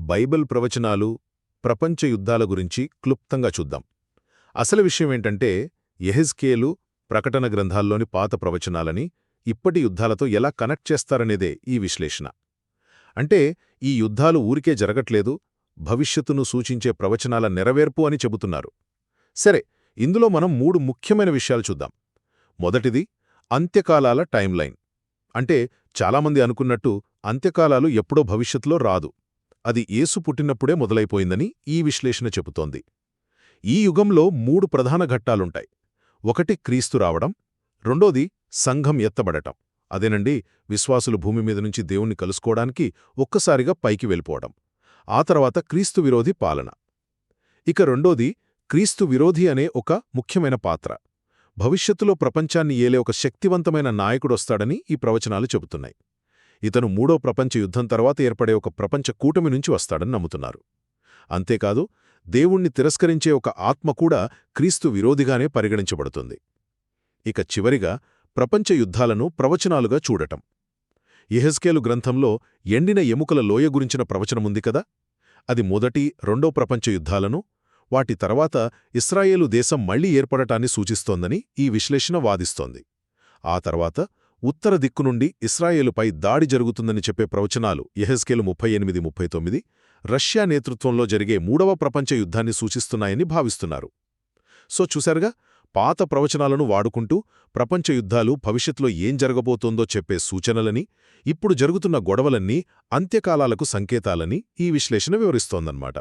Bible ప్రవచనాలు, ప్రపంచ యుద్ధాల గురించి క్లుప్తంగా చూద్దాం. అసలు విషయమేంటంటే, యెహెజ్కేలు, ప్రకటన గ్రంథాల్లోని పాత ప్రవచనాలని ఇప్పటి యుద్ధాలతో ఎలా కనెక్ట్ చేస్తారనేదే ఈ విశ్లేషణ. అంటే ఈ యుద్ధాలు ఊరికే జరగట్లేదు, భవిష్యత్తును సూచించే ప్రవచనాల నెరవేర్పు అని చెబుతున్నారు. సరే, ఇందులో మనం 3 ముఖ్యమైన విషయాలు చూద్దాం. మొదటిది అంత్యకాలాల టైమ్లైన్. అంటే చాలామంది అనుకున్నట్టు అంత్యకాలాలు ఎప్పుడో భవిష్యత్తులో రాదు, అది యేసు పుట్టినప్పుడే మొదలైపోయిందని ఈ విశ్లేషణ చెబుతోంది. ఈ యుగంలో 3 ప్రధాన ఘట్టాలుంటాయి. ఒకటి క్రీస్తు రావడం, రెండోది సంఘం ఎత్తబడటం, అదేనండి విశ్వాసులు భూమి మీద నుంచి దేవుణ్ణి కలుసుకోవడానికి ఒక్కసారిగా పైకి వెళ్ళిపోవడం, ఆ తర్వాత క్రీస్తు విరోధి పాలన. ఇక రెండోది క్రీస్తు విరోధి అనే ఒక ముఖ్యమైన పాత్ర. భవిష్యత్తులో ప్రపంచాన్ని ఏలే ఒక శక్తివంతమైన నాయకుడొస్తాడని ఈ ప్రవచనాలు చెబుతున్నాయి. ఇతను 3వ ప్రపంచ యుద్ధం తర్వాత ఏర్పడే ఒక ప్రపంచ కూటమి నుంచి వస్తాడని నమ్ముతున్నారు. అంతేకాదు, దేవుణ్ణి తిరస్కరించే ఒక ఆత్మ కూడా క్రీస్తు విరోధిగానే పరిగణించబడుతుంది. ఇక చివరిగా ప్రపంచ యుద్ధాలను ప్రవచనాలుగా చూడటం. యెహెజ్కేలు గ్రంథంలో ఎండిన ఎముకల లోయ గురించిన ప్రవచనముంది కదా, అది మొదటి, రెండో ప్రపంచ యుద్ధాలను, వాటి తర్వాత ఇశ్రాయేలు దేశం మళ్లీ ఏర్పడటాన్ని సూచిస్తోందని ఈ విశ్లేషణ వాదిస్తోంది. ఆ తర్వాత ఉత్తర దిక్కు నుండి ఇశ్రాయేలుపై దాడి జరుగుతుందని చెప్పే ప్రవచనాలు యెహెజ్కేలు 38-39 రష్యా నేతృత్వంలో జరిగే 3వ ప్రపంచ యుద్ధాన్ని సూచిస్తున్నాయని భావిస్తున్నారు. సో చూశారుగా, పాత ప్రవచనాలను వాడుకుంటూ ప్రపంచ యుద్ధాలు భవిష్యత్తులో ఏం జరగబోతోందో చెప్పే సూచనలని, ఇప్పుడు జరుగుతున్న గొడవలన్నీ అంత్యకాలాలకు సంకేతాలని ఈ విశ్లేషణ వివరిస్తోందన్నమాట.